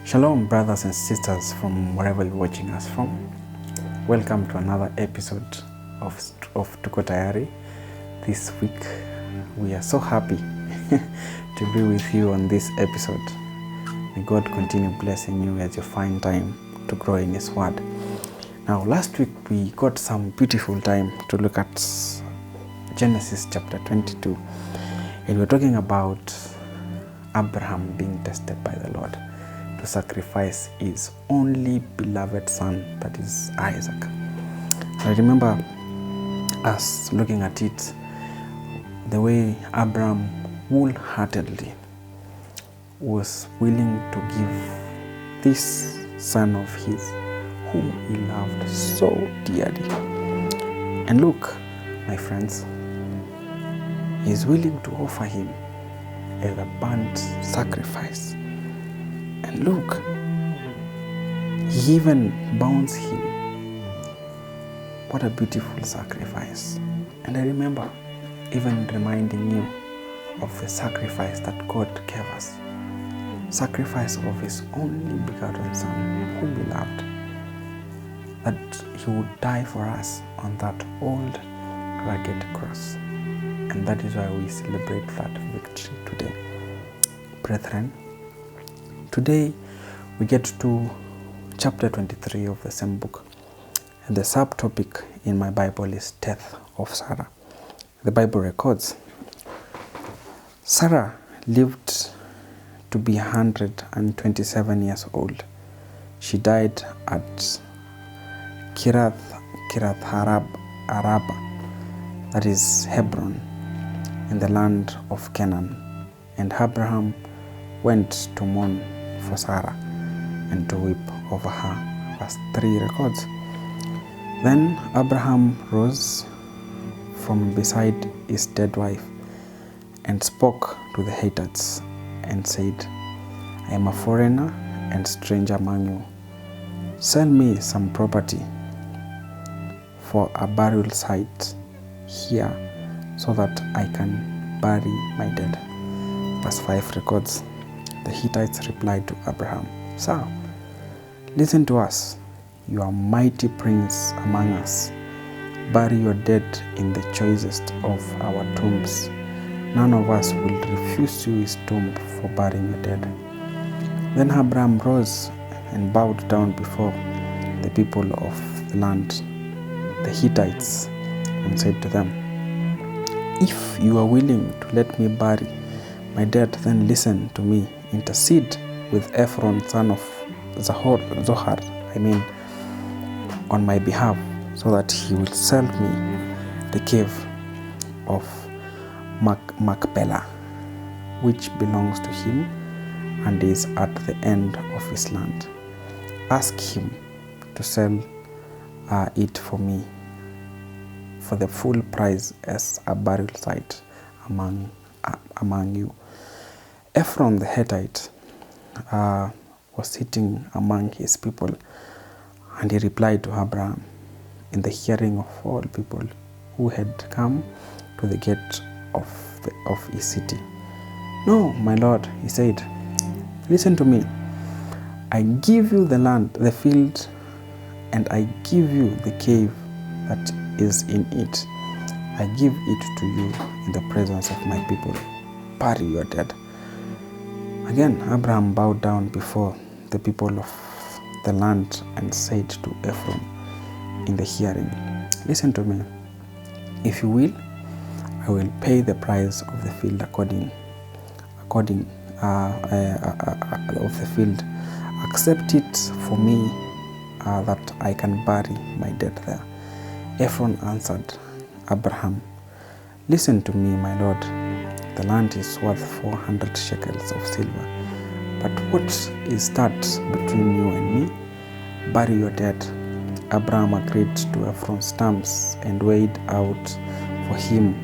Shalom, brothers and sisters from wherever you're watching us from. Welcome to another episode of Tuko Tayari. This week, we are so happy to be with you on this episode. May God continue blessing you as you find time to grow in His Word. Now, last week, we got some beautiful time to look at Genesis chapter 22. And we're talking about Abraham being tested by the Lord to sacrifice his only beloved son, that is Isaac. I remember us looking at it, the way Abraham wholeheartedly was willing to give this son of his whom he loved so dearly. And look, my friends, he is willing to offer him as a burnt sacrifice. And look, he even bounds him. What a beautiful sacrifice. And I remember even reminding you of the sacrifice that God gave us. Sacrifice of His only begotten Son, whom He loved. That He would die for us on that old rugged cross. And that is why we celebrate that victory today. Brethren, today we get to chapter 23 of the same book, and the subtopic in my Bible is death of Sarah. The Bible records Sarah lived to be 127 years old. She died at Kiriath Araba, that is Hebron, in the land of Canaan. And Abraham went to mourn for Sarah and to weep over her. Verse 3 records, Then Abraham rose from beside his dead wife and spoke to the Hittites and said, I am a foreigner and stranger among you. Sell me some property for a burial site here so that I can bury my dead. Verse 5 records, the Hittites replied to Abraham, Sir, listen to us, you are mighty prince among us. Bury your dead in the choicest of our tombs. None of us will refuse you his tomb for burying your dead. Then Abraham rose and bowed down before the people of the land, the Hittites, and said to them, If you are willing to let me bury my dead, then listen to me. Intercede with Ephron, son of Zohar, on my behalf, so that he will sell me the cave of Machpelah, which belongs to him and is at the end of his land. Ask him to sell it for me for the full price as a burial site among you. Ephron the Hittite was sitting among his people, and he replied to Abraham in the hearing of all people who had come to the gate of his city. No, my lord, he said, listen to me. I give you the land, the field, and I give you the cave that is in it. I give it to you in the presence of my people. Bury your dead. Again, Abraham bowed down before the people of the land and said to Ephron in the hearing, listen to me. If you will, I will pay the price of the field according of the field. Accept it for me that I can bury my dead there. Ephron answered Abraham, listen to me, my lord. The land is worth 400 shekels of silver. But what is that between you and me? Bury your dead. Abraham agreed to Ephron's terms and weighed out for him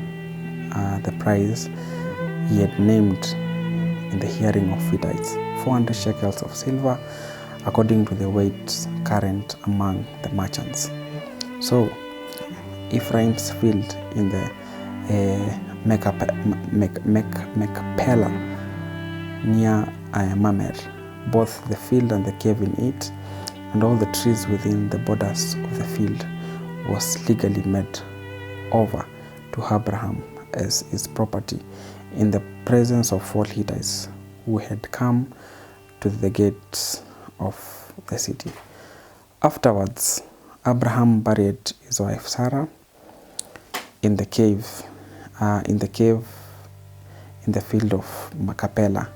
the price he had named in the hearing of Hittites, 400 shekels of silver, according to the weight current among the merchants. So Ephraim's field in the Machpelah near Mamre both the field and the cave in it, and all the trees within the borders of the field, was legally made over to Abraham as his property in the presence of all Hittites who had come to the gates of the city. Afterwards, Abraham buried his wife Sarah in the field of Macapella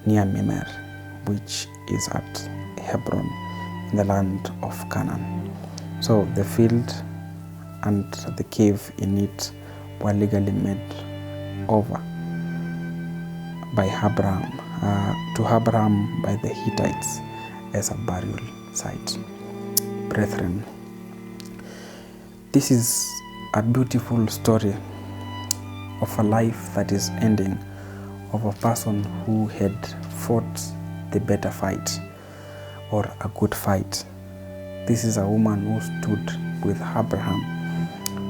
near Mamre, which is at Hebron in the land of Canaan. So the field and the cave in it were legally made over by Abraham to Abraham by the Hittites as a burial site. Brethren, this is a beautiful story of a life that is ending, of a person who had fought the better fight or a good fight. This is a woman who stood with Abraham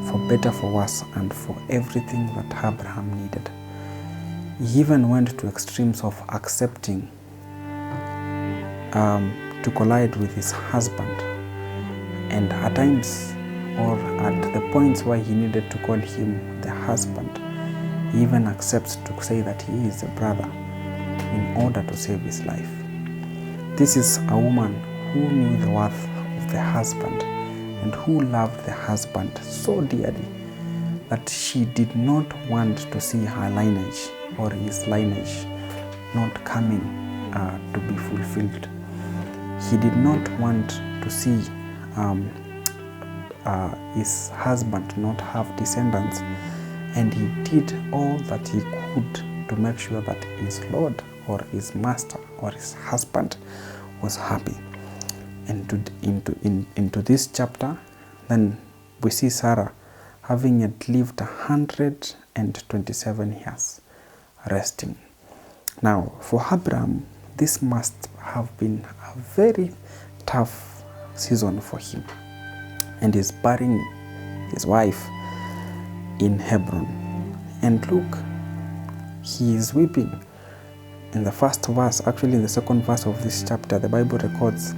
for better, for worse, and for everything that Abraham needed. He even went to extremes of accepting to collide with his husband, and at times, or at the points where he needed to call him the husband, he even accepts to say that he is a brother in order to save his life. This is a woman who knew the worth of the husband and who loved the husband so dearly that she did not want to see her lineage or his lineage not coming to be fulfilled. He did not want to see his husband not have descendants, and he did all that he could to make sure that his Lord or his master or his husband was happy. And into this chapter, then we see Sarah having yet lived 127 years, resting. Now, for Abraham, this must have been a very tough season for him, and he's burying his wife in Hebron. And look, he is weeping. In the first verse, actually in the second verse of this chapter, the Bible records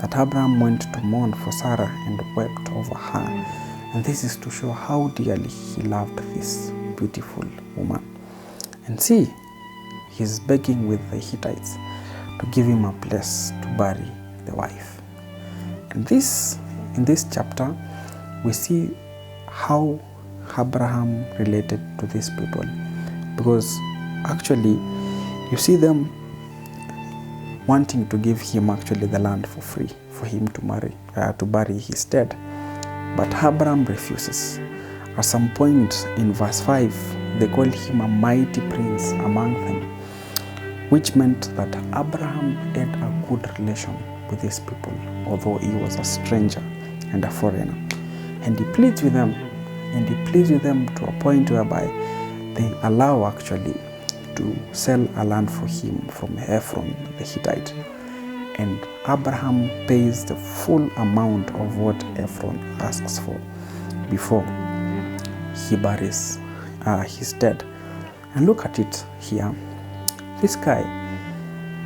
that Abraham went to mourn for Sarah and wept over her. And this is to show how dearly he loved this beautiful woman. And see, he's begging with the Hittites to give him a place to bury the wife. And in this chapter, we see how Abraham related to these people, because actually you see them wanting to give him actually the land for free for him to bury his dead. But Abraham refuses. At some point in verse 5, they call him a mighty prince among them, which meant that Abraham had a good relation with these people, although he was a stranger and a foreigner. And he pleads with them, to a point whereby they allow actually to sell a land for him from Ephron the Hittite. And Abraham pays the full amount of what Ephron asks for before he buries his dead. And look at it here. This guy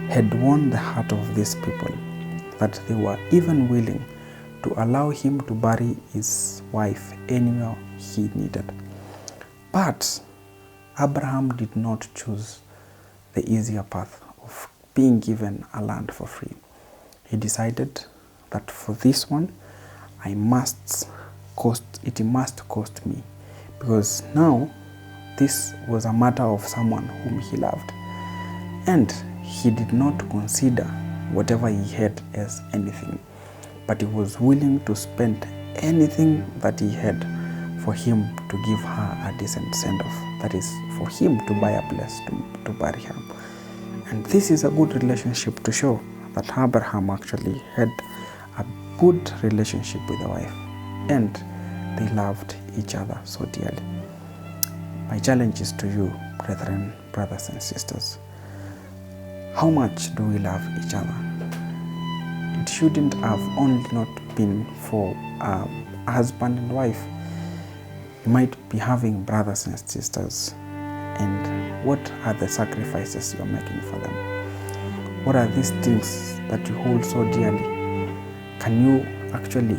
had won the heart of these people, that they were even willing to allow him to bury his wife anywhere he needed. But Abraham did not choose the easier path of being given a land for free. He decided that for this one, it must cost me, because now this was a matter of someone whom he loved, and he did not consider whatever he had as anything, but he was willing to spend anything that he had for him to give her a decent send-off, that is, for him to buy a place to bury her. And this is a good relationship to show that Abraham actually had a good relationship with the wife, and they loved each other so dearly. My challenge is to you, brethren, brothers and sisters. How much do we love each other? It shouldn't have only not been for a husband and wife. You might be having brothers and sisters, and what are the sacrifices you're making for them? What are these things that you hold so dearly? Can you actually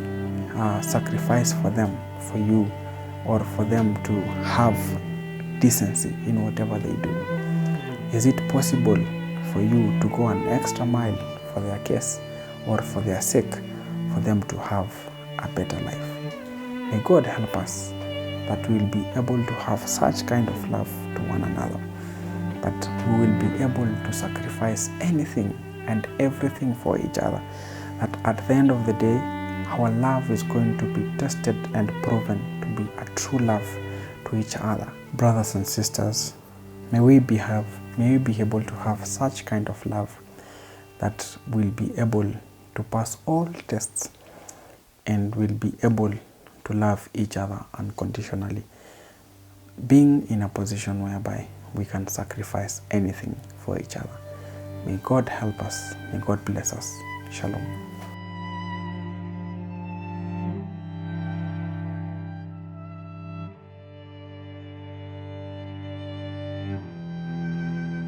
sacrifice for them, for you, or for them to have decency in whatever they do? Is it possible for you to go an extra mile for their case or for their sake, for them to have a better life? May God help us that we will be able to have such kind of love to one another, that we will be able to sacrifice anything and everything for each other, that at the end of the day, our love is going to be tested and proven to be a true love to each other. Brothers and sisters, may we be able to have such kind of love that will be able to pass all tests and will be able to love each other unconditionally, being in a position whereby we can sacrifice anything for each other. May God help us. May God bless us. Shalom.